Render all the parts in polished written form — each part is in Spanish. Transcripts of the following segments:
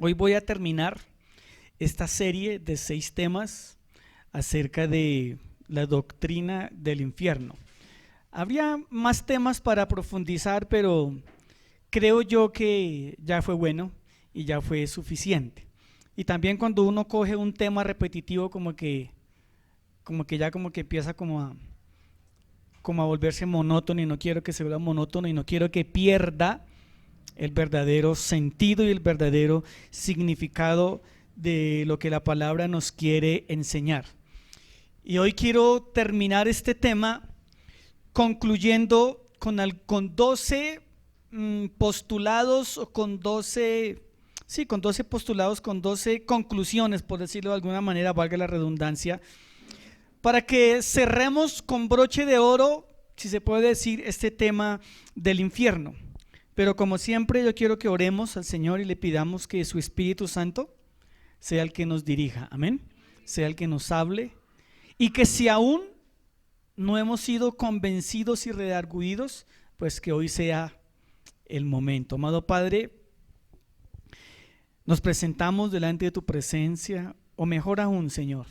Hoy voy a terminar esta serie de 6 temas acerca de la doctrina del infierno. Habría más temas para profundizar, pero creo yo que ya fue bueno y ya fue suficiente. Y también cuando uno coge un tema repetitivo como que empieza como a volverse monótono, y no quiero que se vuelva monótono y no quiero que pierda el verdadero sentido y el verdadero significado de lo que la palabra nos quiere enseñar. Y hoy quiero terminar este tema concluyendo con 12 postulados, o con 12 postulados, con 12 conclusiones, por decirlo de alguna manera, valga la redundancia, para que cerremos con broche de oro, si se puede decir, este tema del infierno. Pero como siempre, yo quiero que oremos al Señor y le pidamos que su Espíritu Santo sea el que nos dirija, amén, sea el que nos hable, y que si aún no hemos sido convencidos y redargüidos, pues que hoy sea el momento. Amado Padre, nos presentamos delante de tu presencia, o mejor aún, Señor,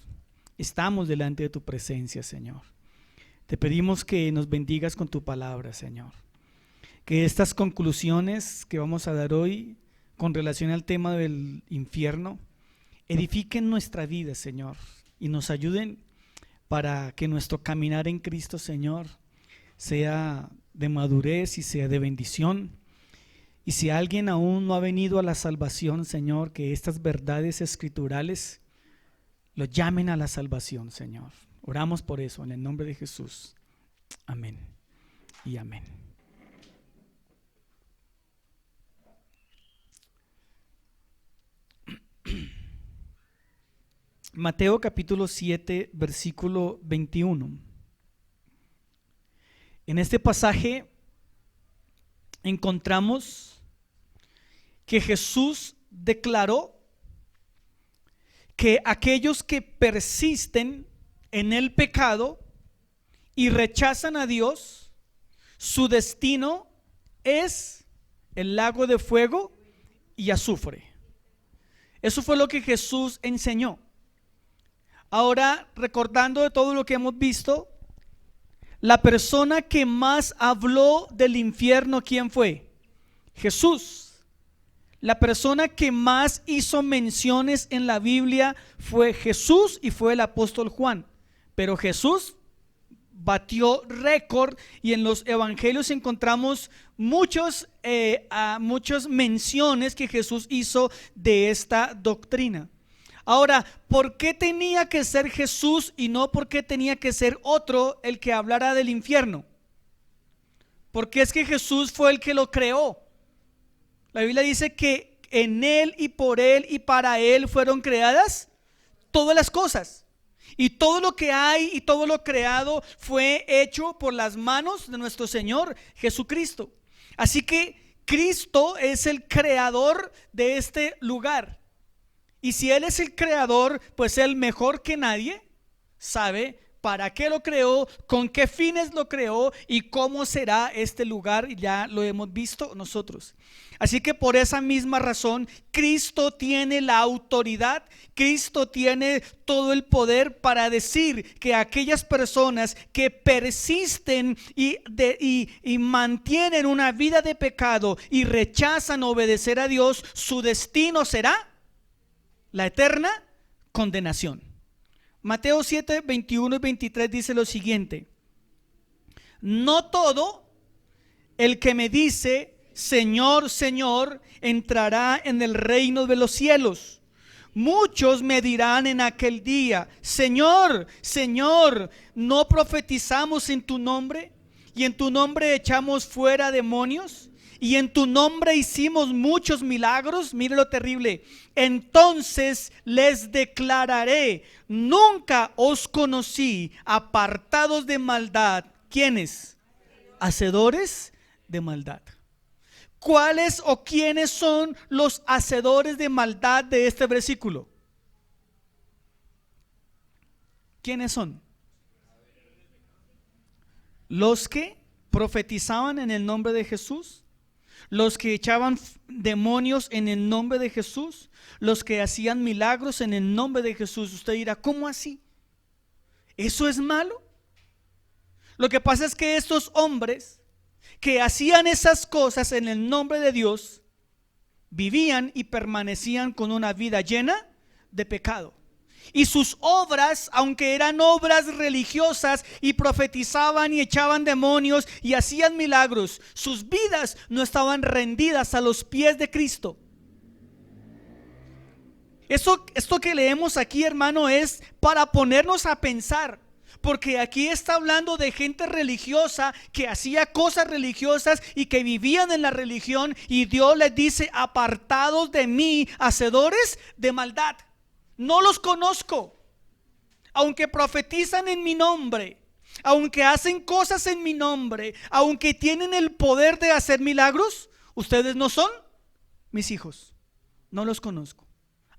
estamos delante de tu presencia, Señor. Te pedimos que nos bendigas con tu palabra, Señor. Que estas conclusiones que vamos a dar hoy con relación al tema del infierno edifiquen nuestra vida, Señor, y nos ayuden para que nuestro caminar en Cristo, Señor, sea de madurez y sea de bendición. Y si alguien aún no ha venido a la salvación, Señor, que estas verdades escriturales lo llamen a la salvación, Señor. Oramos por eso en el nombre de Jesús. Amén y amén. Mateo capítulo 7, versículo 21. En este pasaje encontramos que Jesús declaró que aquellos que persisten en el pecado y rechazan a Dios, su destino es el lago de fuego y azufre. Eso fue lo que Jesús enseñó. Ahora, recordando de todo lo que hemos visto, la persona que más habló del infierno, ¿quién fue? Jesús. La persona que más hizo menciones en la Biblia fue Jesús y fue el apóstol Juan. Pero Jesús batió récord, y en los evangelios encontramos muchas menciones que Jesús hizo de esta doctrina. Ahora, ¿por qué tenía que ser Jesús y no por qué tenía que ser otro el que hablara del infierno? Porque es que Jesús fue el que lo creó. La Biblia dice que en Él y por Él y para Él fueron creadas todas las cosas. Y todo lo que hay y todo lo creado fue hecho por las manos de nuestro Señor Jesucristo. Así que Cristo es el creador de este lugar. Y si Él es el creador, pues Él mejor que nadie sabe para qué lo creó, con qué fines lo creó y cómo será este lugar. Ya lo hemos visto nosotros. Así que por esa misma razón, Cristo tiene la autoridad, Cristo tiene todo el poder para decir que aquellas personas que persisten y mantienen una vida de pecado y rechazan obedecer a Dios, su destino será la eterna condenación. Mateo 7, 21 y 23 dice lo siguiente: no todo el que me dice Señor, Señor, entrará en el reino de los cielos. Muchos me dirán en aquel día: Señor, Señor, ¿no profetizamos en tu nombre? Y en tu nombre echamos fuera demonios, y en tu nombre hicimos muchos milagros. Mire lo terrible. Entonces les declararé: nunca os conocí, apartados de maldad. ¿Quiénes? Hacedores de maldad. ¿Cuáles o quiénes son los hacedores de maldad de este versículo? ¿Quiénes son? Los que profetizaban en el nombre de Jesús, los que echaban demonios en el nombre de Jesús, los que hacían milagros en el nombre de Jesús. Usted dirá, ¿cómo así? ¿Eso es malo? Lo que pasa es que estos hombres que hacían esas cosas en el nombre de Dios vivían y permanecían con una vida llena de pecado. Y sus obras, aunque eran obras religiosas y profetizaban y echaban demonios y hacían milagros, sus vidas no estaban rendidas a los pies de Cristo. Esto que leemos aquí, hermano, es para ponernos a pensar, porque aquí está hablando de gente religiosa que hacía cosas religiosas y que vivían en la religión, y Dios les dice: apartados de mí, hacedores de maldad. No los conozco. Aunque profetizan en mi nombre, aunque hacen cosas en mi nombre, aunque tienen el poder de hacer milagros, ustedes no son mis hijos. No los conozco.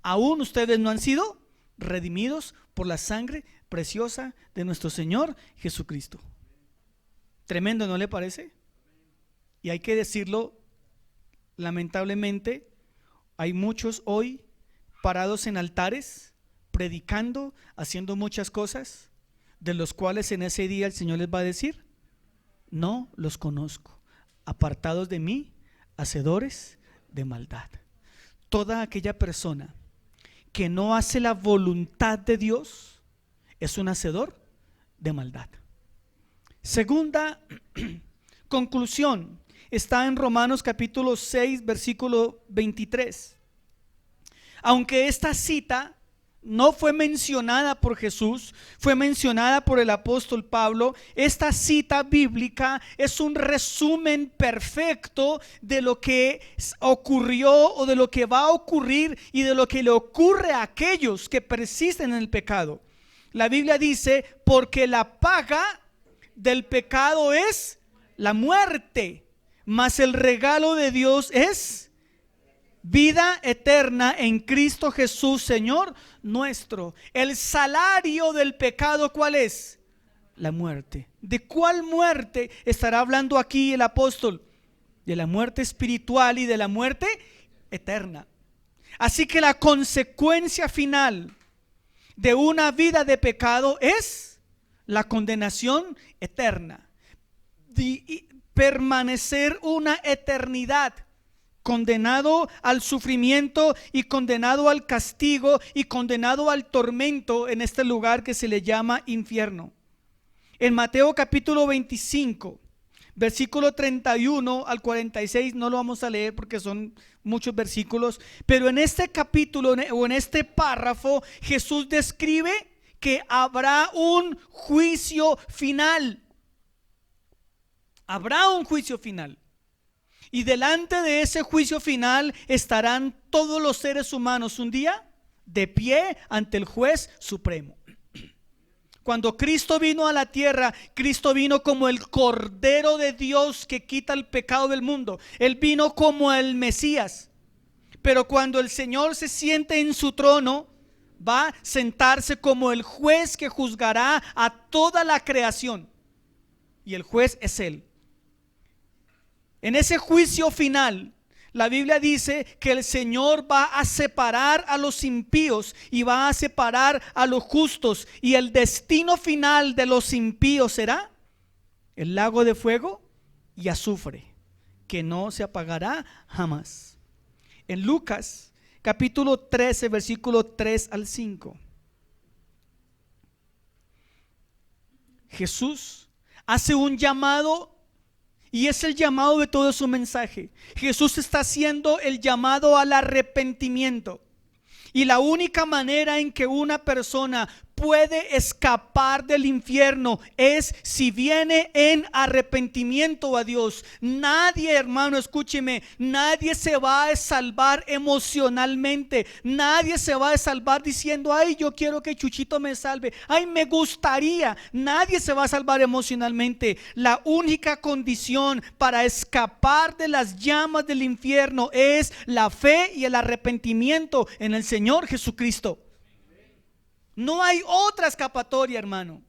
Aún ustedes no han sido redimidos por la sangre preciosa de nuestro Señor Jesucristo. Tremendo, ¿no le parece? Y hay que decirlo, lamentablemente, hay muchos hoy parados en altares, predicando, haciendo muchas cosas, de los cuales en ese día el Señor les va a decir: no los conozco, apartados de mí, hacedores de maldad. Toda aquella persona que no hace la voluntad de Dios es un hacedor de maldad. Segunda conclusión está en Romanos capítulo 6, versículo 23. Aunque esta cita no fue mencionada por Jesús, fue mencionada por el apóstol Pablo, esta cita bíblica es un resumen perfecto de lo que ocurrió o de lo que va a ocurrir y de lo que le ocurre a aquellos que persisten en el pecado. La Biblia dice: porque la paga del pecado es la muerte, mas el regalo de Dios es vida eterna en Cristo Jesús, Señor nuestro. El salario del pecado, ¿cuál es? La muerte. ¿De cuál muerte estará hablando aquí el apóstol? De la muerte espiritual y de la muerte eterna. Así que la consecuencia final de una vida de pecado es la condenación eterna. Permanecer una eternidad condenado al sufrimiento y condenado al castigo y condenado al tormento en este lugar que se le llama infierno. En Mateo capítulo 25, versículo 31 al 46, no lo vamos a leer porque son muchos versículos, pero en este capítulo o en este párrafo Jesús describe que habrá un juicio final. Habrá un juicio final. Y delante de ese juicio final estarán todos los seres humanos un día de pie ante el juez supremo. Cuando Cristo vino a la tierra, Cristo vino como el Cordero de Dios que quita el pecado del mundo. Él vino como el Mesías. Pero cuando el Señor se siente en su trono, va a sentarse como el juez que juzgará a toda la creación. Y el juez es Él. En ese juicio final, la Biblia dice que el Señor va a separar a los impíos y va a separar a los justos, y el destino final de los impíos será el lago de fuego y azufre, que no se apagará jamás. En Lucas capítulo 13, versículo 3 al 5, Jesús hace un llamado. Y es el llamado de todo su mensaje. Jesús está haciendo el llamado al arrepentimiento. Y la única manera en que una persona puede escapar del infierno es si viene en arrepentimiento a Dios. Nadie, hermano, escúcheme, nadie se va a salvar emocionalmente. Nadie se va a salvar diciendo: ay, yo quiero que Chuchito me salve, ay, me gustaría. Nadie se va a salvar emocionalmente. La única condición para escapar de las llamas del infierno es la fe y el arrepentimiento en el Señor Jesucristo. No hay otra escapatoria, hermano.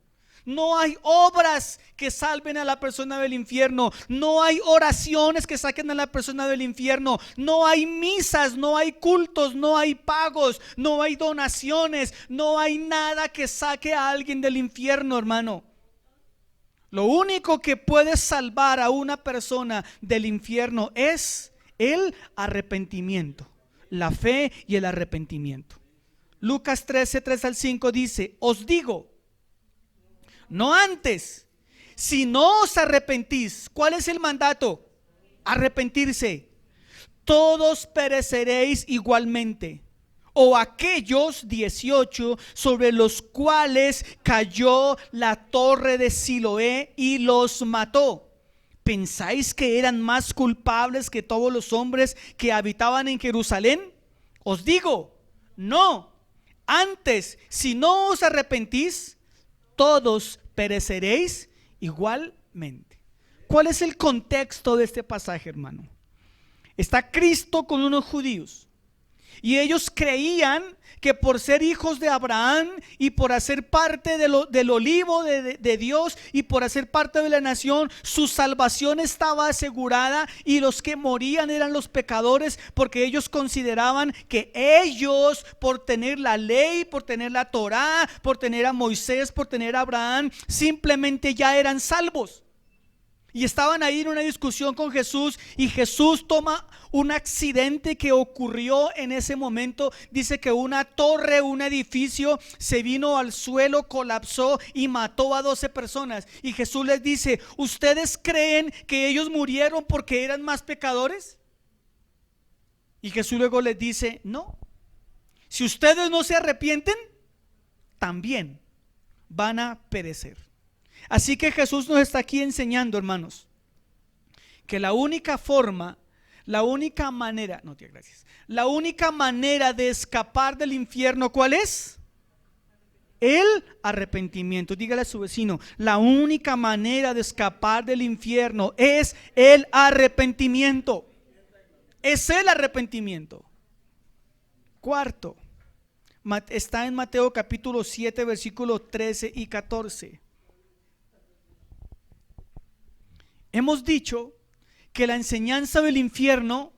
No hay obras que salven a la persona del infierno. No hay oraciones que saquen a la persona del infierno. No hay misas, no hay cultos, no hay pagos, no hay donaciones. No hay nada que saque a alguien del infierno, hermano. Lo único que puede salvar a una persona del infierno es el arrepentimiento, la fe y el arrepentimiento. Lucas 13, 3 al 5 dice: os digo, no antes, si no os arrepentís. ¿Cuál es el mandato? Arrepentirse. Todos pereceréis igualmente. O aquellos 18 sobre los cuales cayó la torre de Siloé y los mató, ¿pensáis que eran más culpables que todos los hombres que habitaban en Jerusalén? Os digo, no. Antes, si no os arrepentís, todos pereceréis igualmente. ¿Cuál es el contexto de este pasaje, hermano? Está Cristo con unos judíos y ellos creían que por ser hijos de Abraham y por hacer parte del olivo de Dios y por hacer parte de la nación, su salvación estaba asegurada, y los que morían eran los pecadores, porque ellos consideraban que ellos, por tener la ley, por tener la Torá, por tener a Moisés, por tener a Abraham, simplemente ya eran salvos. Y estaban ahí en una discusión con Jesús, y Jesús toma un accidente que ocurrió en ese momento. Dice que una torre, un edificio se vino al suelo, colapsó y mató a 12 personas. Y Jesús les dice: ¿ustedes creen que ellos murieron porque eran más pecadores? Y Jesús luego les dice: no, si ustedes no se arrepienten, también van a perecer. Así que Jesús nos está aquí enseñando, hermanos, que la única forma, la única manera, no, tía, gracias, la única manera de escapar del infierno, ¿cuál es? El arrepentimiento. Dígale a su vecino: la única manera de escapar del infierno es el arrepentimiento. Es el arrepentimiento. Cuarto, está en Mateo capítulo 7, versículos 13 y 14. Hemos dicho que la enseñanza del infierno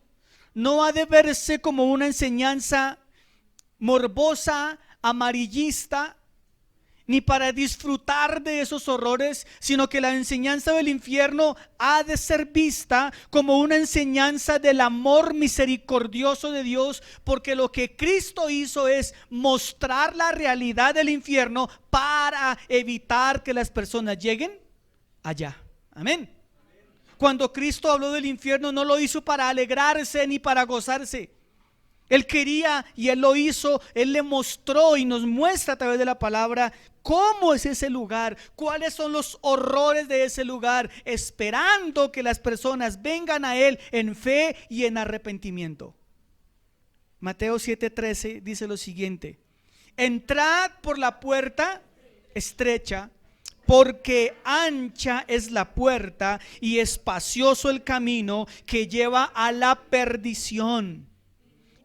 no ha de verse como una enseñanza morbosa, amarillista, ni para disfrutar de esos horrores, sino que la enseñanza del infierno ha de ser vista como una enseñanza del amor misericordioso de Dios, porque lo que Cristo hizo es mostrar la realidad del infierno para evitar que las personas lleguen allá. Amén. Cuando Cristo habló del infierno, no lo hizo para alegrarse ni para gozarse. Él quería, y Él lo hizo. Él le mostró y nos muestra a través de la palabra cómo es ese lugar, cuáles son los horrores de ese lugar, esperando que las personas vengan a Él en fe y en arrepentimiento. Mateo 7:13 dice lo siguiente: entrad por la puerta estrecha, porque ancha es la puerta y espacioso el camino que lleva a la perdición,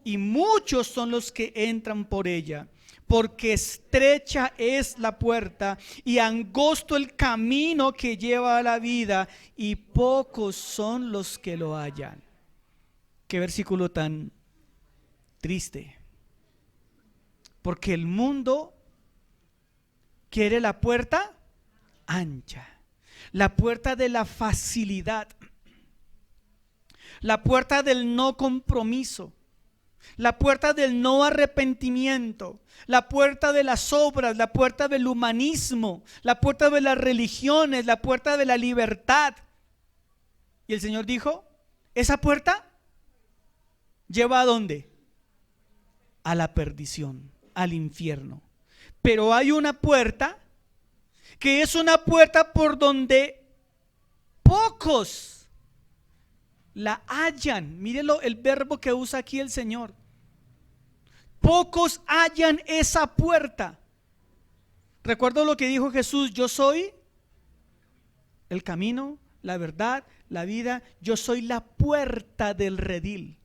y muchos son los que entran por ella, porque estrecha es la puerta y angosto el camino que lleva a la vida, y pocos son los que lo hallan. Qué versículo tan triste, porque el mundo quiere la puerta ancha, la puerta de la facilidad, la puerta del no compromiso, la puerta del no arrepentimiento, la puerta de las obras, la puerta del humanismo, la puerta de las religiones, la puerta de la libertad. Y el Señor dijo: esa puerta lleva ¿a dónde? A la perdición, al infierno. Pero hay una puerta que es una puerta por donde pocos la hallan. Mírenlo, el verbo que usa aquí el Señor. Pocos hallan esa puerta. Recuerdo lo que dijo Jesús: yo soy el camino, la verdad, la vida. Yo soy la puerta del redil.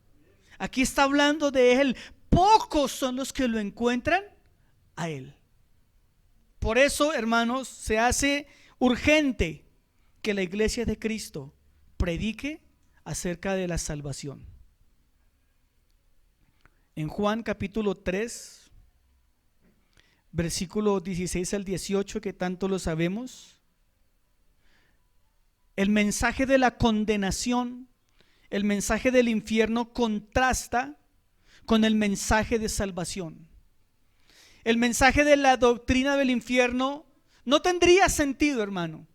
Aquí está hablando de Él. Pocos son los que lo encuentran a Él. Por eso, hermanos, se hace urgente que la iglesia de Cristo predique acerca de la salvación. En Juan capítulo 3, versículo 16 al 18, que tanto lo sabemos, el mensaje de la condenación, el mensaje del infierno contrasta con el mensaje de salvación. El mensaje de la doctrina del infierno no tendría sentido, hermano,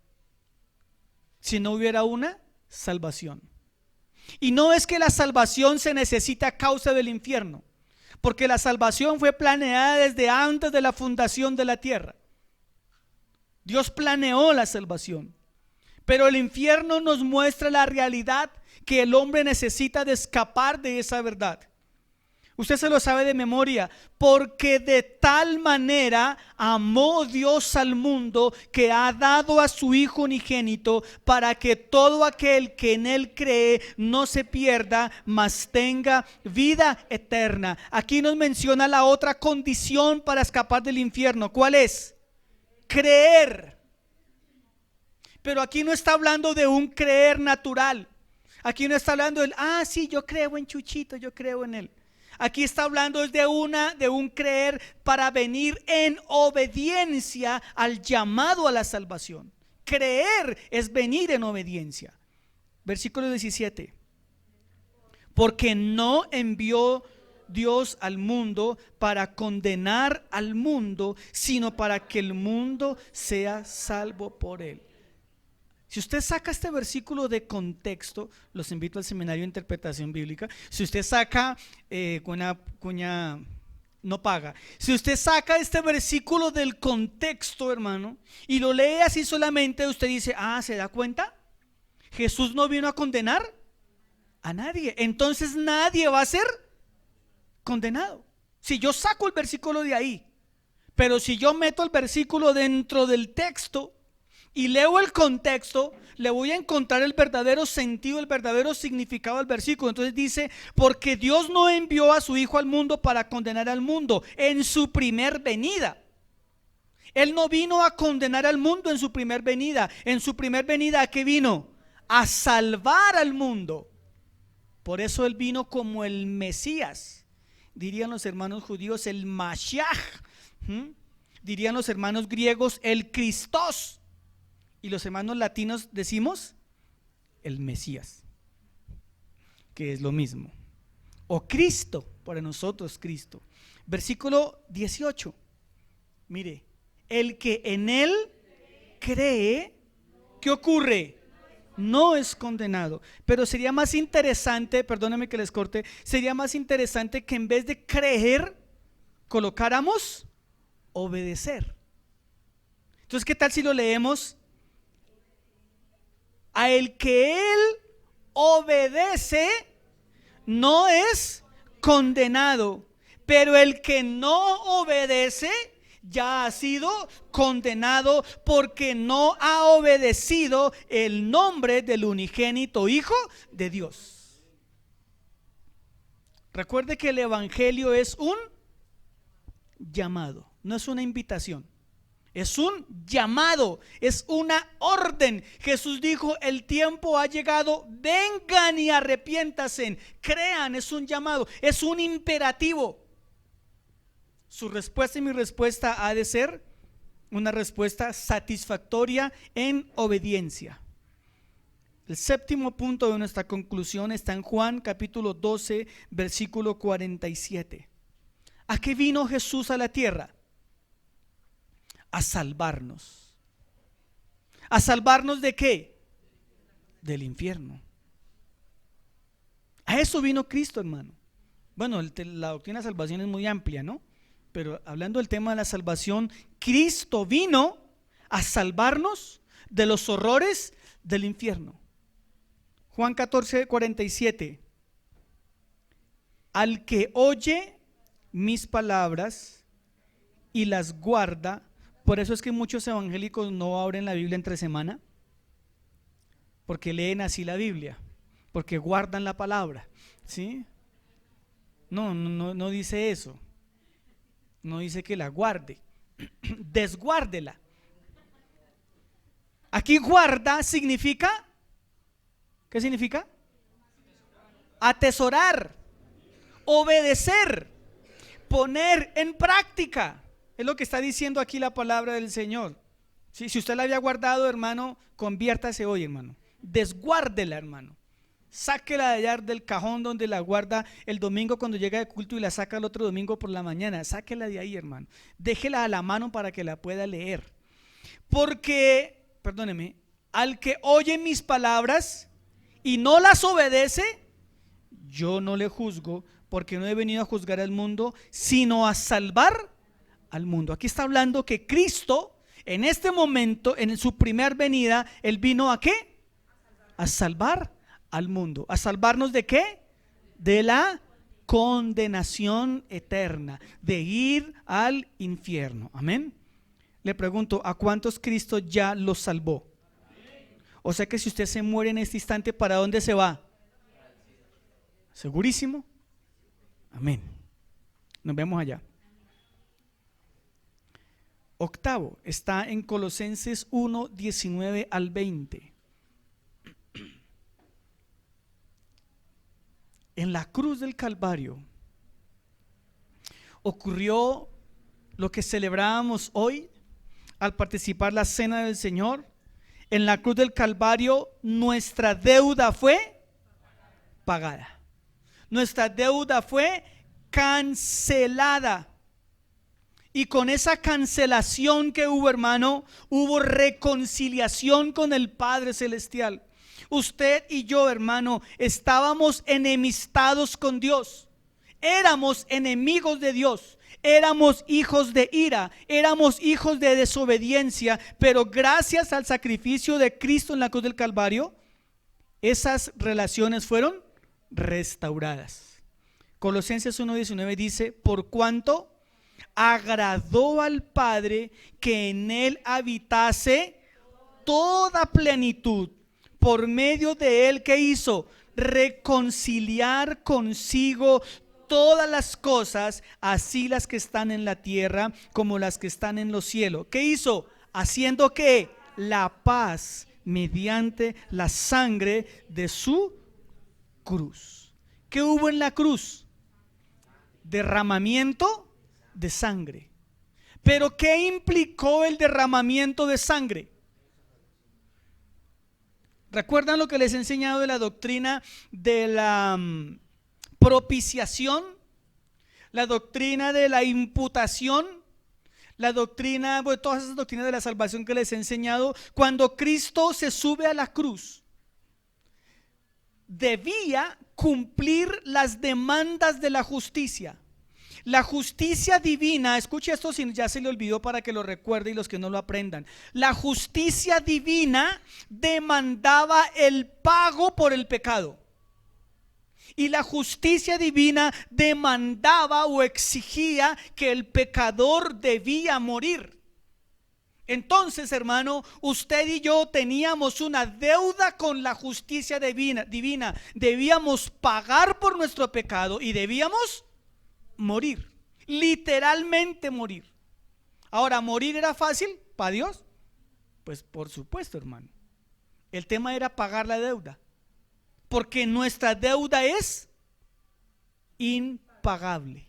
si no hubiera una salvación. Y no es que la salvación se necesita a causa del infierno, porque la salvación fue planeada desde antes de la fundación de la tierra. Dios planeó la salvación, pero el infierno nos muestra la realidad que el hombre necesita de escapar de esa verdad. Usted se lo sabe de memoria, porque de tal manera amó Dios al mundo que ha dado a su Hijo unigénito para que todo aquel que en él cree no se pierda, mas tenga vida eterna. Aquí nos menciona la otra condición para escapar del infierno. ¿Cuál es? Creer. Pero aquí no está hablando de un creer natural. Aquí no está hablando del, sí, yo creo en Chuchito, yo creo en él. Aquí está hablando de un creer para venir en obediencia al llamado a la salvación. Creer es venir en obediencia. Versículo 17. Porque no envió Dios al mundo para condenar al mundo, sino para que el mundo sea salvo por él. Si usted saca este versículo de contexto, los invito al seminario de interpretación bíblica. Si usted saca cuña no paga. Si usted saca este versículo del contexto, hermano, y lo lee así solamente, usted dice, ¿se da cuenta? Jesús no vino a condenar a nadie. Entonces nadie va a ser condenado. Si yo saco el versículo de ahí, pero si yo meto el versículo dentro del texto y leo el contexto, le voy a encontrar el verdadero sentido, el verdadero significado del versículo. Entonces dice, porque Dios no envió a su Hijo al mundo para condenar al mundo en su primer venida. Él no vino a condenar al mundo en su primer venida. En su primer venida, ¿a qué vino? A salvar al mundo. Por eso Él vino como el Mesías. Dirían los hermanos judíos el Mashiach. Dirían los hermanos griegos el Christos. Y los hermanos latinos decimos el Mesías, que es lo mismo. O Cristo, para nosotros Cristo. Versículo 18. Mire, el que en él cree, ¿qué ocurre? No es condenado. Pero sería más interesante, perdóname que les corte, sería más interesante que en vez de creer, colocáramos obedecer. Entonces, ¿qué tal si lo leemos? A el que él obedece no es condenado, pero el que no obedece ya ha sido condenado porque no ha obedecido el nombre del unigénito Hijo de Dios. Recuerde que el evangelio es un llamado, no es una invitación. Es un llamado, es una orden. Jesús dijo, el tiempo ha llegado, vengan y arrepiéntanse, crean, es un llamado, es un imperativo. Su respuesta y mi respuesta ha de ser una respuesta satisfactoria en obediencia. El séptimo punto de nuestra conclusión está en Juan capítulo 12, versículo 47. ¿A qué vino Jesús a la tierra? A salvarnos. ¿A salvarnos de qué? Del infierno. A eso vino Cristo, hermano. Bueno, la doctrina de salvación es muy amplia, ¿no? Pero hablando del tema de la salvación, Cristo vino a salvarnos de los horrores del infierno. Juan 14, 47. Al que oye mis palabras y las guarda. Por eso es que muchos evangélicos no abren la Biblia entre semana, porque leen así la Biblia, porque guardan la palabra, ¿sí? No dice eso, no dice que la guarde, Desguárdela. Aquí guarda significa, ¿qué significa? Atesorar, obedecer, poner en práctica. Es lo que está diciendo aquí la palabra del Señor. Si usted la había guardado, hermano, conviértase hoy, hermano. Desguárdela, hermano. Sáquela de allá del cajón donde la guarda el domingo cuando llega de culto y la saca el otro domingo por la mañana. Sáquela de ahí, hermano. Déjela a la mano para que la pueda leer. Porque, perdóneme, al que oye mis palabras y no las obedece, yo no le juzgo, porque no he venido a juzgar al mundo, sino a salvar al mundo. Aquí está hablando que Cristo, en este momento, en su primer venida, Él vino ¿a qué? A salvar al mundo. ¿A salvarnos de qué? De la condenación eterna, de ir al infierno. Amén. Le pregunto, ¿a cuántos Cristo ya los salvó? O sea que si usted se muere en este instante, ¿para dónde se va? ¿Segurísimo? Amén. Nos vemos allá. Octavo, está en Colosenses 1, 19 al 20. En la cruz del Calvario ocurrió lo que celebrábamos hoy al participar la cena del Señor. En la cruz del Calvario nuestra deuda fue pagada. Nuestra deuda fue cancelada. Y con esa cancelación que hubo, hermano, hubo reconciliación con el Padre Celestial. Usted y yo, hermano, estábamos enemistados con Dios. Éramos enemigos de Dios. Éramos hijos de ira, éramos hijos de desobediencia, pero gracias al sacrificio de Cristo en la cruz del Calvario, esas relaciones fueron restauradas. Colosenses 1:19 dice: por cuanto agradó al Padre que en él habitase toda plenitud, por medio de él, ¿qué hizo? Reconciliar consigo todas las cosas, así las que están en la tierra como las que están en los cielos. ¿Qué hizo? Haciendo que la paz mediante la sangre de su cruz. ¿Qué hubo en la cruz? Derramamiento de sangre. ¿Pero qué implicó el derramamiento de sangre? ¿Recuerdan lo que les he enseñado de la doctrina de la propiciación? La doctrina de la imputación, la doctrina, bueno, todas esas doctrinas de la salvación que les he enseñado. Cuando Cristo se sube a la cruz, debía cumplir las demandas de la justicia. La justicia divina, escuche esto si ya se le olvidó para que lo recuerde y los que no lo aprendan. La justicia divina demandaba el pago por el pecado. Y la justicia divina demandaba o exigía que el pecador debía morir. Entonces, hermano, usted y yo teníamos una deuda con la justicia divina. Debíamos pagar por nuestro pecado y debíamos morir, literalmente morir. Ahora, ¿morir era fácil para Dios? Pues por supuesto, hermano. El tema era pagar la deuda, porque nuestra deuda es impagable.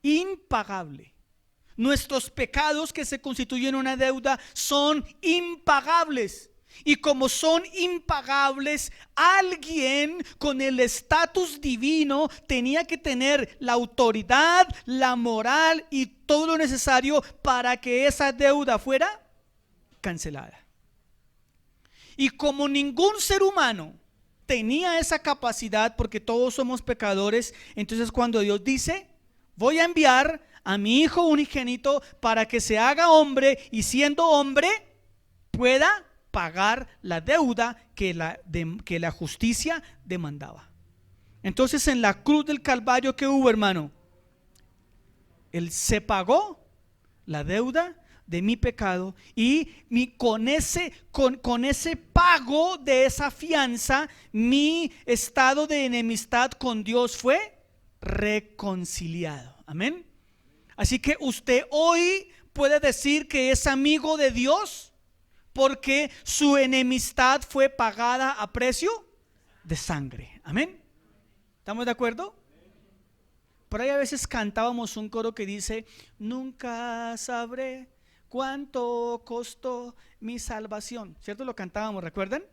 Impagable. Nuestros pecados que se constituyen una deuda son impagables. Y como son impagables, alguien con el estatus divino tenía que tener la autoridad, la moral y todo lo necesario para que esa deuda fuera cancelada. Y como ningún ser humano tenía esa capacidad, porque todos somos pecadores, entonces cuando Dios dice: voy a enviar a mi Hijo unigénito para que se haga hombre y siendo hombre pueda pagar la deuda que la justicia demandaba. Entonces en la cruz del Calvario, ¿qué hubo, hermano? Él se pagó la deuda de mi pecado y con ese pago de esa fianza, mi estado de enemistad con Dios fue reconciliado. Amén. Así que usted hoy puede decir que es amigo de Dios porque su enemistad fue pagada a precio de sangre. Amén. ¿Estamos de acuerdo? Por ahí a veces cantábamos un coro que dice: nunca sabré cuánto costó mi salvación. ¿Cierto? Lo cantábamos, ¿recuerdan?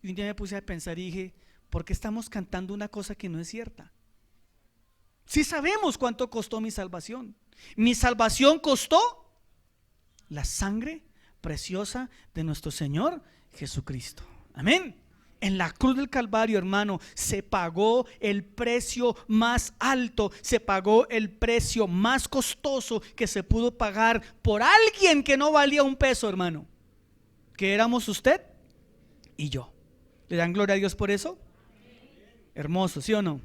Y un día me puse a pensar y dije: ¿por qué estamos cantando una cosa que no es cierta? Si sabemos cuánto costó mi salvación. Mi salvación costó la sangre preciosa de nuestro Señor Jesucristo. Amén. En la cruz del Calvario, hermano, se pagó el precio más alto, se pagó el precio más costoso que se pudo pagar por alguien que no valía un peso, hermano, que éramos usted y yo. ¿Le dan gloria a Dios por eso? Hermoso, ¿sí o no?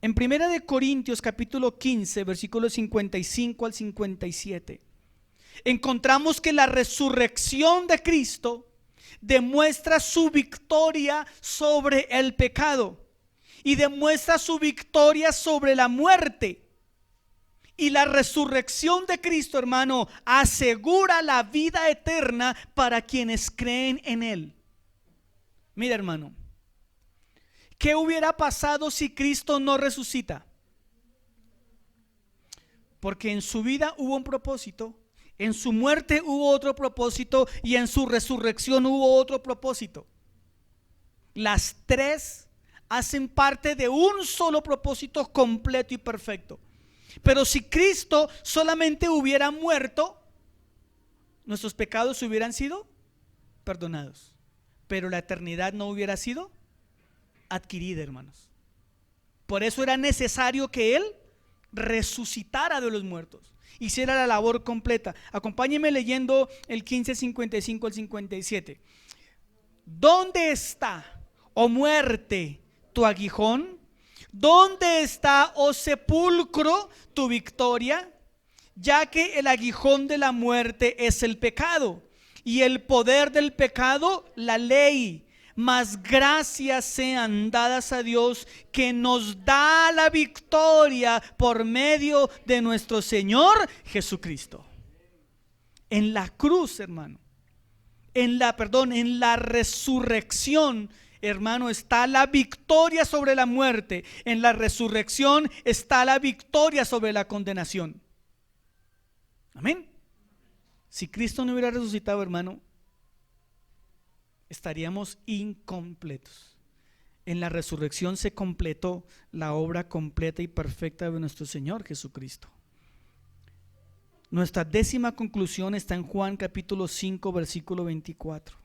En 1 de Corintios capítulo 15, versículos 55 al 57, encontramos que la resurrección de Cristo demuestra su victoria sobre el pecado y demuestra su victoria sobre la muerte. Y la resurrección de Cristo, hermano, asegura la vida eterna para quienes creen en Él. Mira, hermano, ¿qué hubiera pasado si Cristo no resucita? Porque en su vida hubo un propósito, en su muerte hubo otro propósito y en su resurrección hubo otro propósito. Las tres hacen parte de un solo propósito completo y perfecto. Pero si Cristo solamente hubiera muerto, nuestros pecados hubieran sido perdonados, pero la eternidad no hubiera sido adquirida, hermanos. Por eso era necesario que Él resucitara de los muertos, hiciera la labor completa. Acompáñeme leyendo el 15:55 al 57. ¿Dónde está, oh muerte, tu aguijón? ¿Dónde está, oh sepulcro, tu victoria? Ya que el aguijón de la muerte es el pecado, y el poder del pecado, la ley. Mas gracias sean dadas a Dios, que nos da la victoria por medio de nuestro Señor Jesucristo. En la cruz, hermano, en la resurrección, hermano, está la victoria sobre la muerte. En la resurrección está la victoria sobre la condenación. Amén. Si Cristo no hubiera resucitado, hermano, estaríamos incompletos. En la resurrección se completó la obra completa y perfecta de nuestro Señor Jesucristo. Nuestra décima conclusión está en Juan capítulo 5, versículo 24.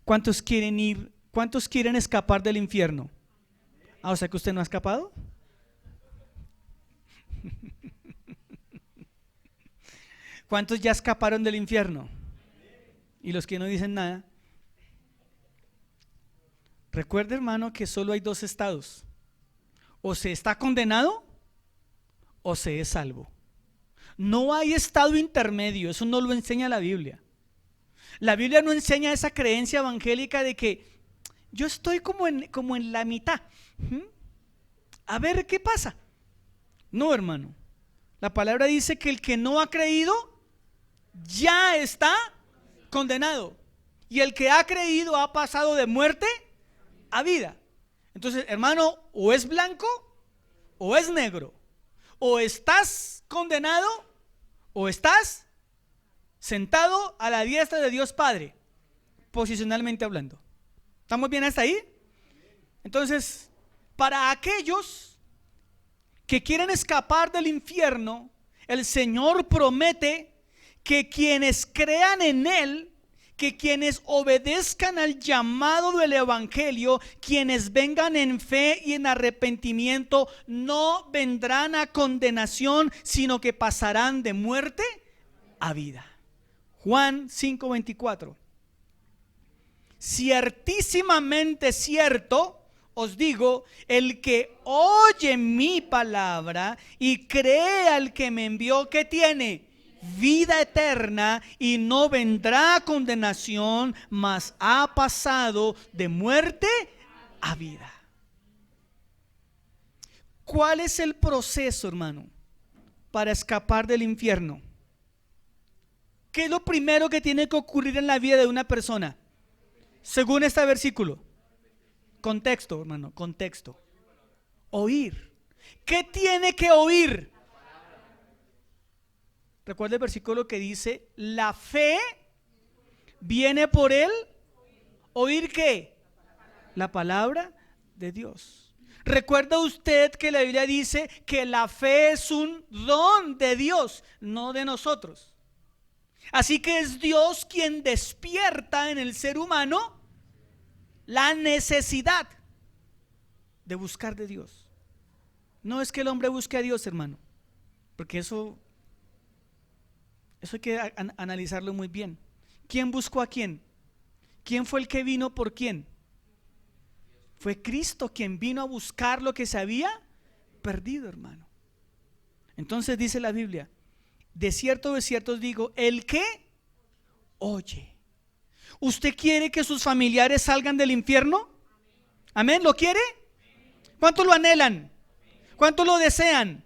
¿Cuántos quieren escapar del infierno? O sea que usted no ha escapado. ¿Cuántos ya escaparon del infierno? Y los que no dicen nada. Recuerde, hermano, que solo hay dos estados: o se está condenado o se es salvo. No hay estado intermedio. Eso no lo enseña la Biblia. La Biblia no enseña esa creencia evangélica de que yo estoy como en la mitad. A ver qué pasa. No, hermano. La palabra dice que el que no ha creído ya está condenado, y el que ha creído ha pasado de muerte a vida. Entonces, hermano, o es blanco o es negro. O estás condenado o estás sentado a la diestra de Dios Padre, posicionalmente hablando. ¿Estamos bien hasta ahí? Entonces, para aquellos que quieren escapar del infierno, el Señor promete que quienes crean en Él, que quienes obedezcan al llamado del evangelio, quienes vengan en fe y en arrepentimiento, no vendrán a condenación, sino que pasarán de muerte a vida. Juan 5:24. Ciertísimamente cierto os digo, el que oye mi palabra y cree al que me envió, ¿qué tiene? Vida eterna, y no vendrá a condenación, mas ha pasado de muerte a vida. ¿Cuál es el proceso, hermano, para escapar del infierno? ¿Qué es lo primero que tiene que ocurrir en la vida de una persona? Según este versículo. Contexto, hermano, contexto. Oír. ¿Qué tiene que oír? Recuerda el versículo que dice: la fe viene por el oír. ¿Qué? La palabra de Dios. Recuerda usted que la Biblia dice que la fe es un don de Dios, no de nosotros. Así que es Dios quien despierta en el ser humano la necesidad de buscar de Dios. No es que el hombre busque a Dios, hermano, porque eso hay que analizarlo muy bien. ¿Quién buscó a quién? ¿Quién fue el que vino por quién? Fue Cristo quien vino a buscar lo que se había perdido, hermano. Entonces dice la Biblia: de cierto os digo, el que oye. ¿Usted quiere que sus familiares salgan del infierno? Amén. ¿Lo quiere? ¿Cuánto lo anhelan? ¿Cuánto lo desean?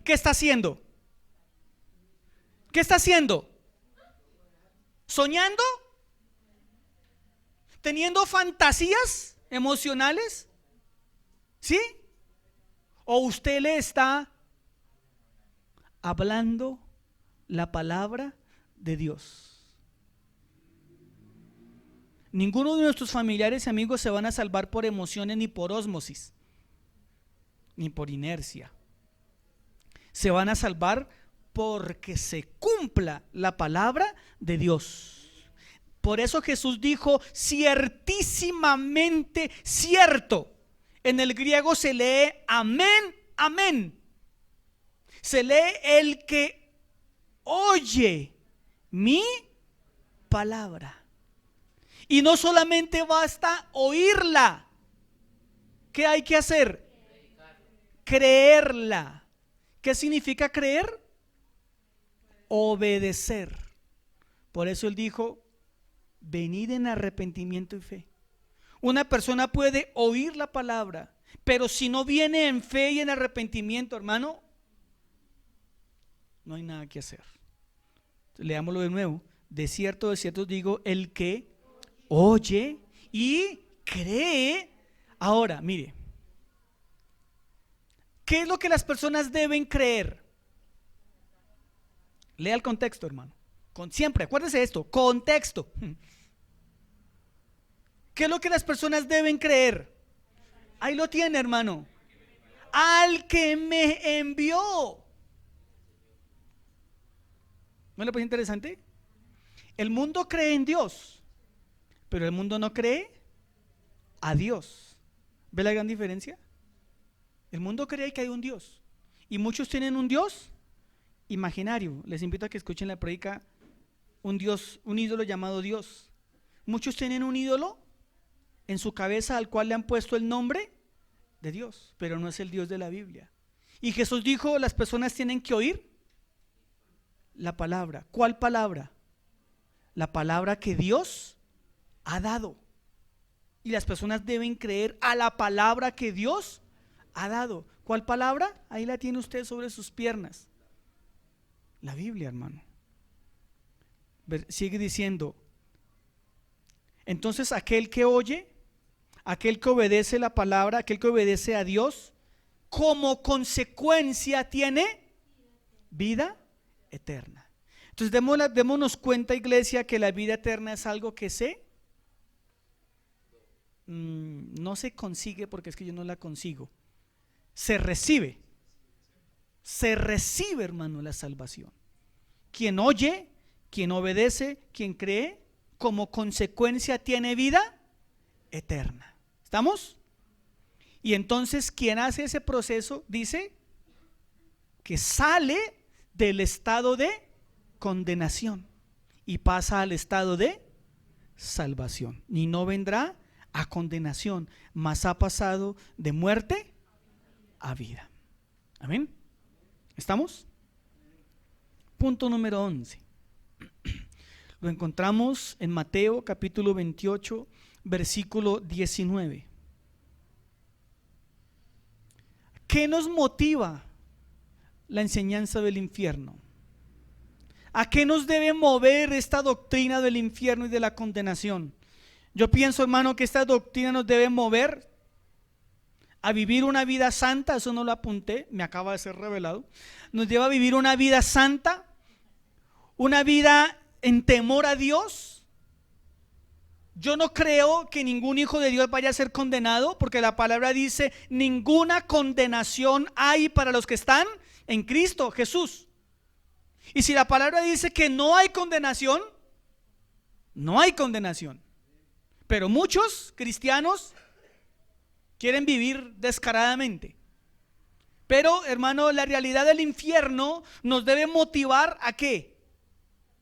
¿Qué está haciendo? ¿Qué está haciendo? ¿Soñando? ¿Teniendo fantasías emocionales? ¿Sí? ¿O usted le está hablando la palabra de Dios? Ninguno de nuestros familiares y amigos se van a salvar por emociones, ni por ósmosis, ni por inercia. Se van a salvar porque se cumpla la palabra de Dios. Por eso Jesús dijo: ciertísimamente cierto. En el griego se lee amén, amén. Se lee el que oye mi palabra. Y no solamente basta oírla. ¿Qué hay que hacer? Creerla. ¿Qué significa creer? Obedecer. Por eso él dijo: venid en arrepentimiento y fe. Una persona puede oír la palabra, pero si no viene en fe y en arrepentimiento, hermano, no hay nada que hacer. Leámoslo de nuevo. De cierto os digo, el que oye y cree. Ahora, mire, ¿qué es lo que las personas deben creer? Lea el contexto, hermano. Siempre, acuérdese esto, contexto. ¿Qué es lo que las personas deben creer? Ahí lo tiene, hermano. Al que me envió. ¿No le parece interesante? El mundo cree en Dios, pero el mundo no cree a Dios. ¿Ve la gran diferencia? El mundo cree que hay un Dios, y muchos tienen un Dios imaginario. Les invito a que escuchen la prédica: un Dios, un ídolo llamado Dios. Muchos tienen un ídolo en su cabeza al cual le han puesto el nombre de Dios, pero no es el Dios de la Biblia. Y Jesús dijo: las personas tienen que oír la palabra. ¿Cuál palabra? La palabra que Dios ha dado. Y las personas deben creer a la palabra que Dios ha dado. ¿Cuál palabra? Ahí la tiene usted sobre sus piernas. La Biblia, hermano. Sigue diciendo: entonces aquel que oye, aquel que obedece la palabra, aquel que obedece a Dios, como consecuencia tiene vida eterna. Entonces démonos cuenta, iglesia, que la vida eterna es algo que no se consigue, porque es que yo no la consigo. Se recibe, hermano, la salvación. Quien oye, quien obedece, quien cree, como consecuencia tiene vida eterna. ¿Estamos? Y entonces quien hace ese proceso dice que sale del estado de condenación y pasa al estado de salvación, y no vendrá a condenación, mas ha pasado de muerte a vida. Amén. ¿Estamos? Punto número 11. Lo encontramos en Mateo capítulo 28, versículo 19. ¿qué nos motiva la enseñanza del infierno? ¿A qué nos debe mover esta doctrina del infierno y de la condenación? Yo pienso, hermano, que esta doctrina nos debe mover a vivir una vida santa. Eso no lo apunté, me acaba de ser revelado. Nos lleva a vivir una vida santa, una vida en temor a Dios. Yo no creo que ningún hijo de Dios vaya a ser condenado, porque la palabra dice: ninguna condenación hay para los que están en Cristo Jesús. Y si la palabra dice que no hay condenación, no hay condenación. Pero muchos cristianos quieren vivir descaradamente. Pero, hermano, la realidad del infierno nos debe motivar ¿a qué?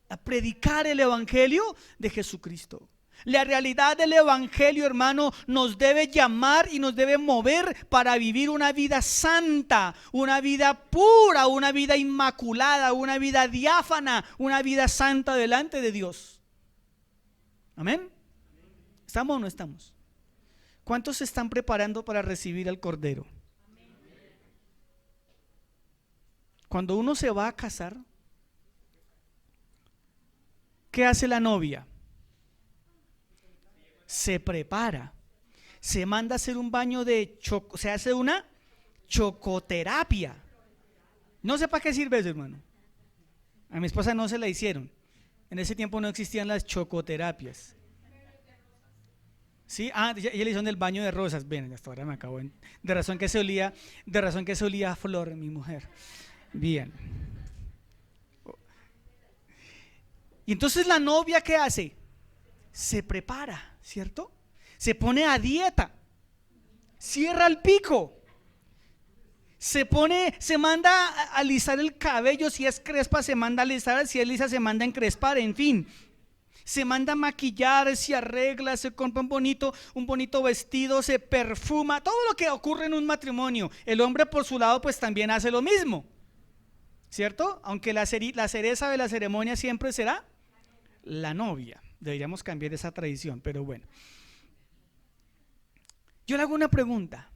A predicar el evangelio de Jesucristo. La realidad del evangelio, hermano, nos debe llamar y nos debe mover para vivir una vida santa, una vida pura, una vida inmaculada, una vida diáfana, una vida santa delante de Dios. Amén. ¿Estamos o no estamos? ¿Cuántos se están preparando para recibir al Cordero? Cuando uno se va a casar, ¿qué hace la novia? Se prepara, se manda a hacer un baño de se hace una chocoterapia. No sé para qué sirve eso, hermano. A mi esposa no se la hicieron. En ese tiempo no existían las chocoterapias. Sí, ella le hicieron el baño de rosas. Bien, hasta ahora me acabo de razón que se olía a flor, mi mujer. Bien. Y entonces la novia, ¿qué hace? Se prepara, ¿cierto? Se pone a dieta, cierra el pico, se manda a alisar el cabello. Si es crespa se manda a alisar, si es lisa se manda a encrespar, en fin. Se manda a maquillar, se arregla, se compra un bonito vestido, se perfuma, todo lo que ocurre en un matrimonio. El hombre por su lado pues también hace lo mismo, ¿cierto? Aunque la cereza de la ceremonia siempre será la novia. Deberíamos cambiar esa tradición, pero bueno. Yo le hago una pregunta.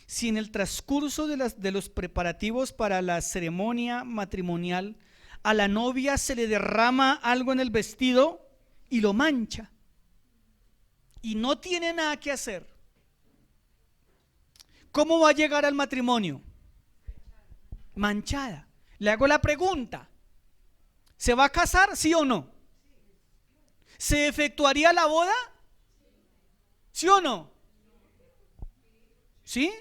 Si en el transcurso de los preparativos para la ceremonia matrimonial a la novia se le derrama algo en el vestido y lo mancha y no tiene nada que hacer, ¿cómo va a llegar al matrimonio? Manchada. Le hago la pregunta: ¿se va a casar, sí o no? ¿Se efectuaría la boda? ¿Sí o no? ¿Sí?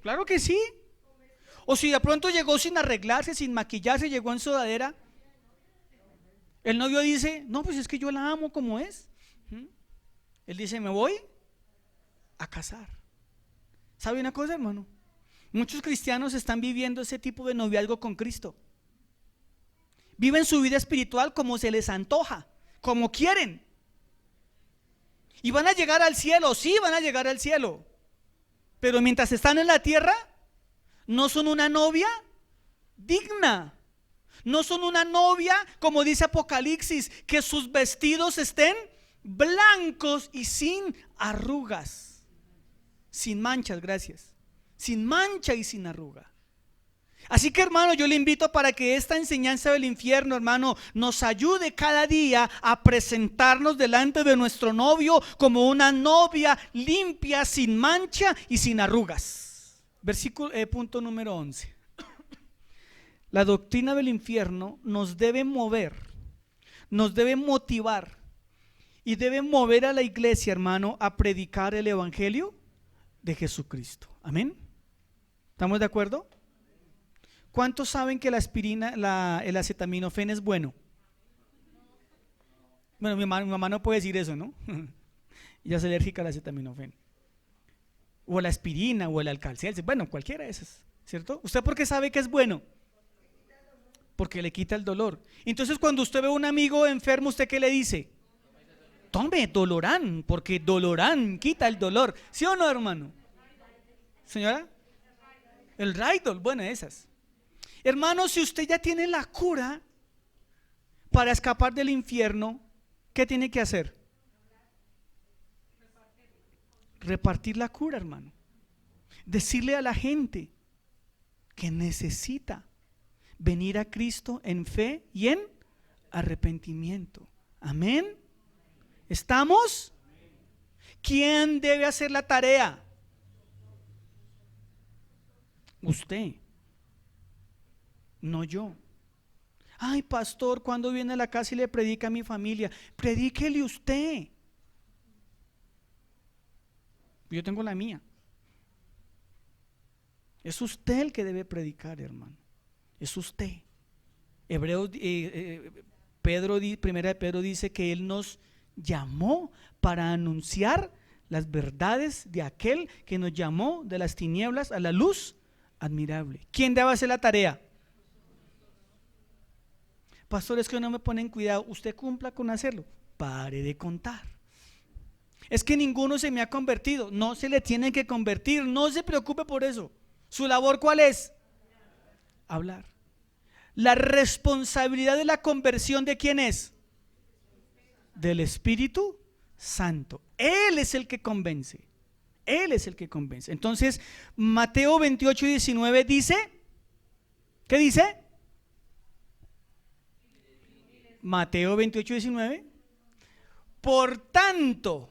Claro que sí. O si de pronto llegó sin arreglarse, sin maquillarse, llegó en sudadera, el novio dice: no, pues es que yo la amo como es. Él dice: me voy a casar. ¿Sabe una cosa, hermano? Muchos cristianos están viviendo ese tipo de noviazgo con Cristo. Viven su vida espiritual como se les antoja, como quieren. Y van a llegar al cielo, sí, van a llegar al cielo. Pero mientras están en la tierra, no son una novia digna. No son una novia, como dice Apocalipsis, que sus vestidos estén blancos y sin arrugas, sin manchas, gracias, sin mancha y sin arruga. Así que, hermano, yo le invito para que esta enseñanza del infierno, hermano, nos ayude cada día a presentarnos delante de nuestro novio como una novia limpia, sin mancha y sin arrugas. Punto número 11. La doctrina del infierno nos debe mover, nos debe motivar y debe mover a la iglesia, hermano, a predicar el evangelio de Jesucristo. Amén. ¿Estamos de acuerdo? ¿Cuántos saben que la aspirina, el acetaminofén es bueno? Bueno, mi mamá no puede decir eso, ¿no? Ella es alérgica al acetaminofén. O la aspirina, o el Alka-Seltzer, bueno, cualquiera de esas, ¿cierto? ¿Usted por qué sabe que es bueno? Porque le quita el dolor. Entonces, cuando usted ve a un amigo enfermo, ¿usted qué le dice? Tome Dolorán, porque Dolorán quita el dolor. ¿Sí o no, hermano? ¿Señora? El Rydol, bueno, esas. Hermano, si usted ya tiene la cura para escapar del infierno, ¿qué tiene que hacer? Repartir la cura, hermano. decirle a la gente que necesita venir a Cristo en fe y en arrepentimiento. Amén. ¿Estamos? ¿Quién debe hacer la tarea? Usted, no yo. Ay, pastor, ¿cuándo viene a la casa y le predica a mi familia? Predíquele usted. Yo tengo la mía. Es usted el que debe predicar, hermano. Es usted. Primera de Pedro dice que Él nos llamó para anunciar las verdades de aquel que nos llamó de las tinieblas a la luz admirable. ¿Quién debe hacer la tarea? Pastor, es que no me ponen cuidado. Usted cumpla con hacerlo. Pare de contar. Es que ninguno se me ha convertido. No se le tiene que convertir. No se preocupe por eso. ¿Su labor cuál es? Hablar. La responsabilidad de la conversión, ¿de quién es? Del Espíritu Santo. Él es el que convence. Él es el que convence. Entonces, Mateo 28:19 dice, ¿qué dice? Mateo 28:19. Por tanto,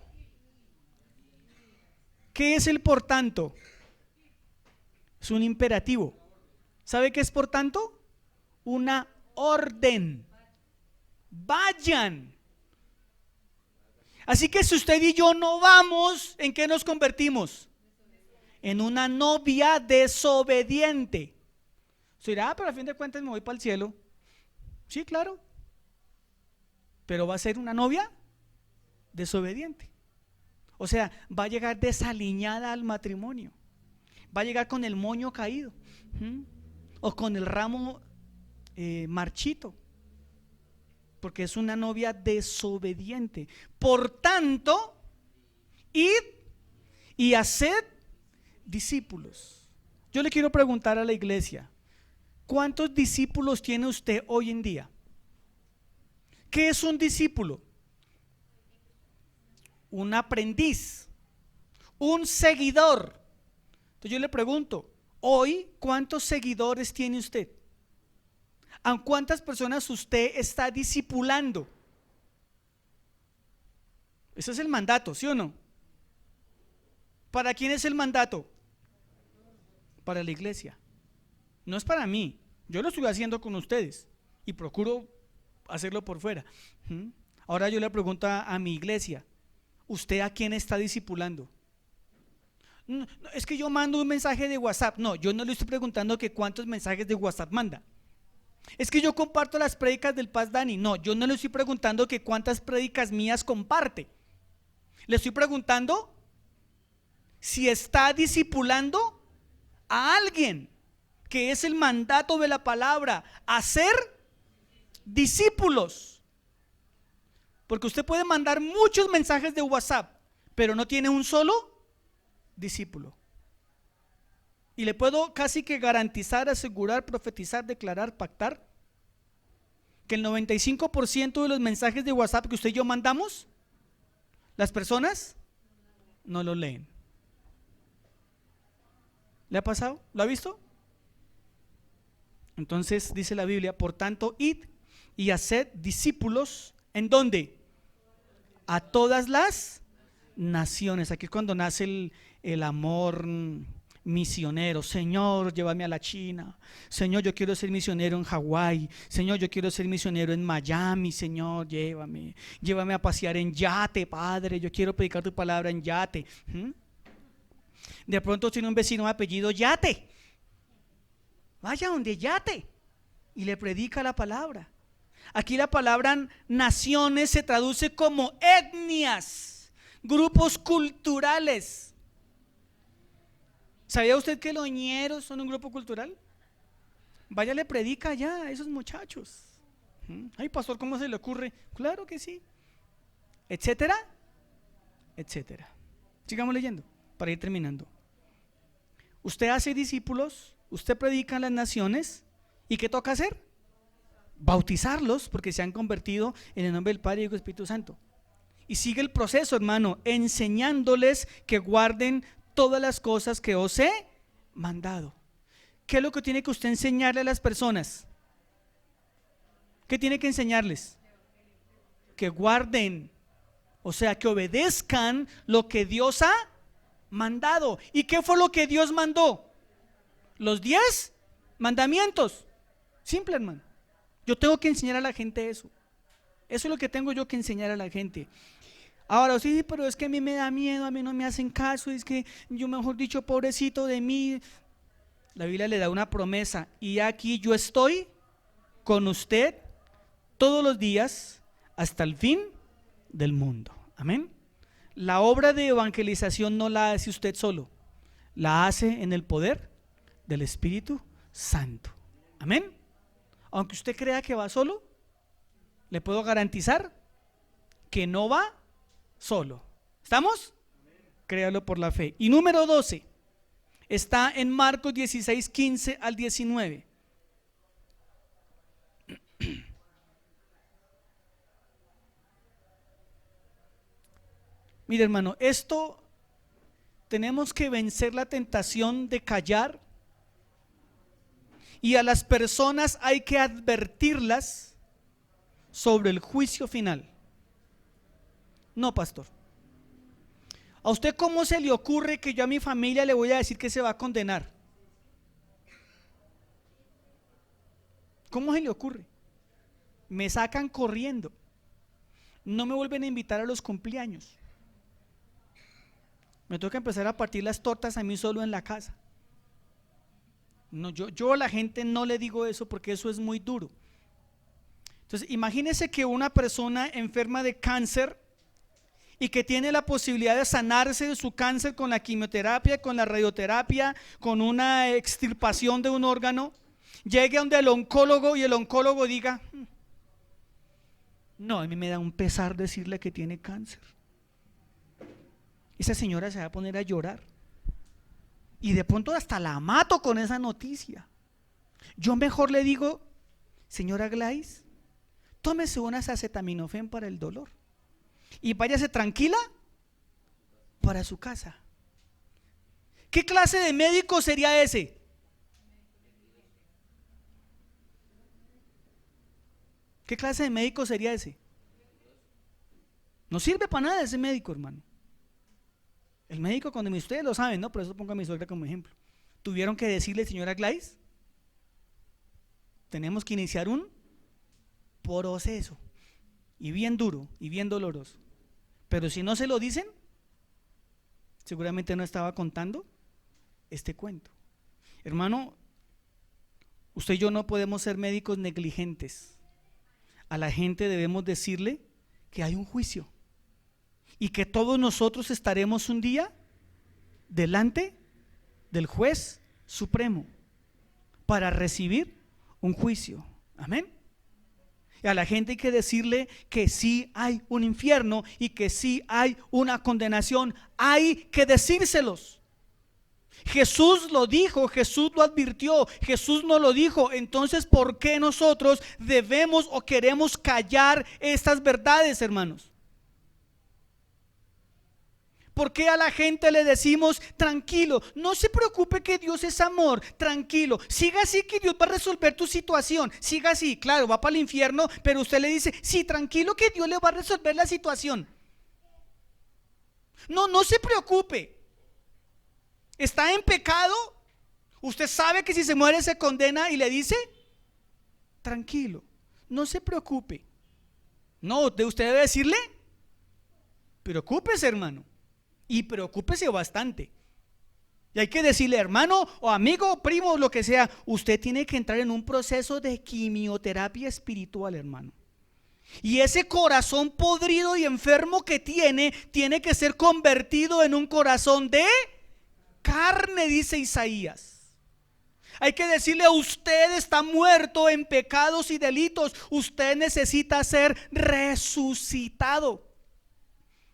¿qué es el por tanto? Es un imperativo. ¿Sabe qué es por tanto? Una orden. Vayan. Así que si usted y yo no vamos, ¿en qué nos convertimos? En una novia desobediente. Se dirá, pero a fin de cuentas me voy para el cielo. Sí, claro. Pero va a ser una novia desobediente. O sea, va a llegar desaliñada al matrimonio. Va a llegar con el moño caído. O con el ramo marchito. Porque es una novia desobediente. Por tanto, id y haced discípulos. Yo le quiero preguntar a la iglesia, ¿cuántos discípulos tiene usted hoy en día? ¿Qué es un discípulo? Un aprendiz, un seguidor. Entonces yo le pregunto, hoy, ¿cuántos seguidores tiene usted? ¿A cuántas personas usted está discipulando? Ese es el mandato, ¿sí o no? ¿Para quién es el mandato? Para la iglesia. No es para mí. Yo lo estoy haciendo con ustedes y procuro hacerlo por fuera. Ahora yo le pregunto a mi iglesia, ¿usted a quién está discipulando? No, es que yo mando un mensaje de WhatsApp. No, yo no le estoy preguntando que cuántos mensajes de WhatsApp manda. Es que yo comparto las prédicas del Paz Dani. No, yo no le estoy preguntando que cuántas prédicas mías comparte. Le estoy preguntando si está discipulando a alguien, que es el mandato de la palabra, hacer discípulos. Porque usted puede mandar muchos mensajes de WhatsApp, pero no tiene un solo discípulo. Y le puedo casi que garantizar, asegurar, profetizar, declarar, pactar que el 95% de los mensajes de WhatsApp que usted y yo mandamos, las personas no lo leen. ¿Le ha pasado? ¿Lo ha visto? Entonces dice la Biblia, por tanto, id y haced discípulos. ¿En dónde? A todas las naciones. Aquí es cuando nace el amor misionero. Señor, llévame a la China. Señor, yo quiero ser misionero en Hawái. Señor, yo quiero ser misionero en Miami. Señor, llévame a pasear en yate, Padre. Yo quiero predicar tu palabra en yate. De pronto tiene un vecino de apellido Yate. Vaya donde Yate y le predica la palabra. Aquí la palabra naciones se traduce como etnias, grupos culturales. ¿Sabía usted que los ñeros son un grupo cultural? Vaya, le predica ya a esos muchachos. Ay, pastor, ¿cómo se le ocurre? Claro que sí. Etcétera, etcétera. Sigamos leyendo para ir terminando. Usted hace discípulos, usted predica en las naciones. ¿Y qué toca hacer? Bautizarlos, porque se han convertido en el nombre del Padre y del Espíritu Santo. Y sigue el proceso, hermano, enseñándoles que guarden todas las cosas que os he mandado. ¿Qué es lo que tiene que usted enseñarle a las personas? ¿Qué tiene que enseñarles? Que guarden, o sea, que obedezcan lo que Dios ha mandado. ¿Y qué fue lo que Dios mandó? Los 10 mandamientos. Simple, hermano. Yo tengo que enseñar a la gente eso. Eso es lo que tengo yo que enseñar a la gente. Ahora, sí, pero es que a mí me da miedo, a mí no me hacen caso, es que yo, mejor dicho, pobrecito de mí. La Biblia le da una promesa: y aquí yo estoy con usted todos los días hasta el fin del mundo. Amén. La obra de evangelización no la hace usted solo, la hace en el poder del Espíritu Santo. Amén. Aunque usted crea que va solo, le puedo garantizar que no va solo. ¿Estamos? Créalo por la fe. Y número 12 está en Marcos 16, 15 al 19. Mire, hermano, esto tenemos que vencer la tentación de callar, y a las personas hay que advertirlas sobre el juicio final. No, pastor, ¿a usted cómo se le ocurre que yo a mi familia le voy a decir que se va a condenar? ¿Cómo se le ocurre? Me sacan corriendo, no me vuelven a invitar a los cumpleaños, me toca empezar a partir las tortas a mí solo en la casa. No, yo a la gente no le digo eso porque eso es muy duro. Entonces, imagínese que una persona enferma de cáncer y que tiene la posibilidad de sanarse de su cáncer con la quimioterapia, con la radioterapia, con una extirpación de un órgano, llegue a donde el oncólogo y el oncólogo diga: no, a mí me da un pesar decirle que tiene cáncer. Esa señora se va a poner a llorar y de pronto hasta la mato con esa noticia. Yo mejor le digo: señora Gladys, tómese unas acetaminofén para el dolor y váyase tranquila para su casa. ¿Qué clase de médico sería ese? ¿Qué clase de médico sería ese? No sirve para nada ese médico, hermano. El médico, cuando ustedes lo saben, ¿no? Por eso pongo a mi suegra como ejemplo. Tuvieron que decirle: señora Gladys, tenemos que iniciar un proceso, y bien duro y bien doloroso. Pero si no se lo dicen, seguramente no estaba contando este cuento. Hermano, usted y yo no podemos ser médicos negligentes. A la gente debemos decirle que hay un juicio y que todos nosotros estaremos un día delante del juez supremo para recibir un juicio. Amén. Y a la gente hay que decirle que sí hay un infierno y que sí hay una condenación. Hay que decírselos. Jesús lo dijo, Jesús lo advirtió, Jesús no lo dijo. Entonces, ¿por qué nosotros debemos o queremos callar estas verdades, hermanos? ¿Por qué a la gente le decimos: tranquilo, no se preocupe que Dios es amor, tranquilo, siga así que Dios va a resolver tu situación, siga así? Claro, va para el infierno, pero usted le dice: sí, tranquilo que Dios le va a resolver la situación. No se preocupe. Está en pecado, usted sabe que si se muere se condena y le dice: tranquilo, no se preocupe. No, usted debe decirle: preocúpese, hermano, y preocúpese bastante. Y hay que decirle: hermano o amigo o primo o lo que sea, usted tiene que entrar en un proceso de quimioterapia espiritual, hermano. Y ese corazón podrido y enfermo que tiene que ser convertido en un corazón de carne, dice Isaías. Hay que decirle: usted está muerto en pecados y delitos, usted necesita ser resucitado.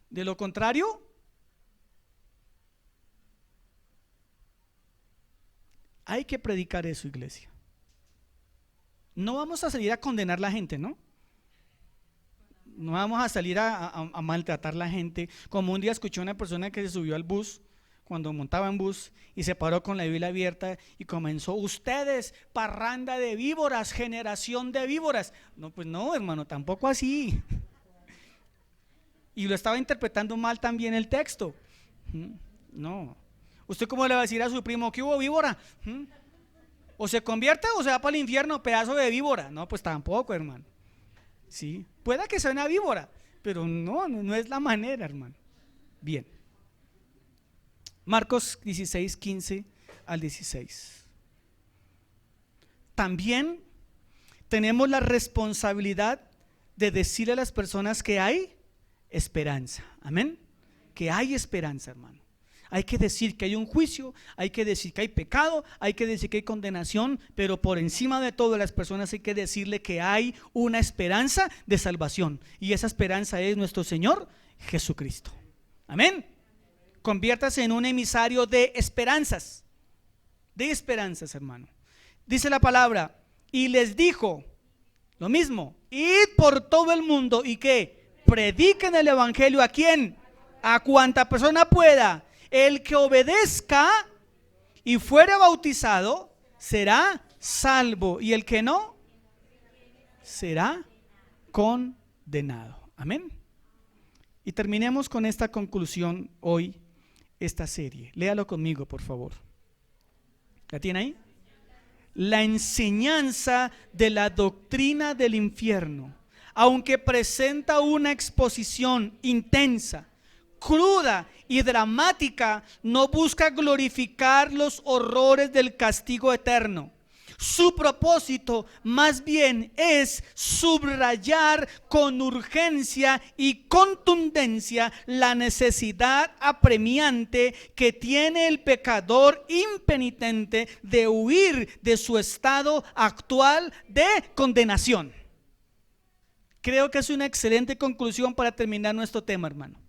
De lo contrario, hay que predicar eso, iglesia. No vamos a salir a condenar a la gente, ¿no? No vamos a salir a maltratar a la gente. Como un día escuché a una persona que se subió al bus cuando montaba en bus y se paró con la Biblia abierta y comenzó: ustedes, parranda de víboras, generación de víboras. No, pues no, hermano, tampoco así. Y lo estaba interpretando mal también el texto. No. ¿Usted cómo le va a decir a su primo: ¿qué hubo, víbora? O se convierte o se va para el infierno, pedazo de víbora. No, pues tampoco, hermano. Sí, pueda que sea una víbora, pero no es la manera, hermano. Bien. Marcos 16, 15 al 16. También tenemos la responsabilidad de decirle a las personas que hay esperanza. Amén. Que hay esperanza, hermano. Hay que decir que hay un juicio, hay que decir que hay pecado, hay que decir que hay condenación, pero por encima de todo, a las personas hay que decirle que hay una esperanza de salvación, y esa esperanza es nuestro Señor Jesucristo. Amén. Conviértase en un emisario de esperanzas, hermano. Dice la palabra: y les dijo lo mismo: id por todo el mundo y que prediquen el evangelio. ¿A quién? A cuanta persona pueda. El que obedezca y fuere bautizado será salvo, y el que no será condenado. Amén. Y terminemos con esta conclusión hoy, esta serie. Léalo conmigo, por favor. ¿La tiene ahí? La enseñanza de la doctrina del infierno, aunque presenta una exposición intensa, cruda y dramática, no busca glorificar los horrores del castigo eterno. Su propósito más bien es subrayar con urgencia y contundencia la necesidad apremiante que tiene el pecador impenitente de huir de su estado actual de condenación. Creo que es una excelente conclusión para terminar nuestro tema, hermano.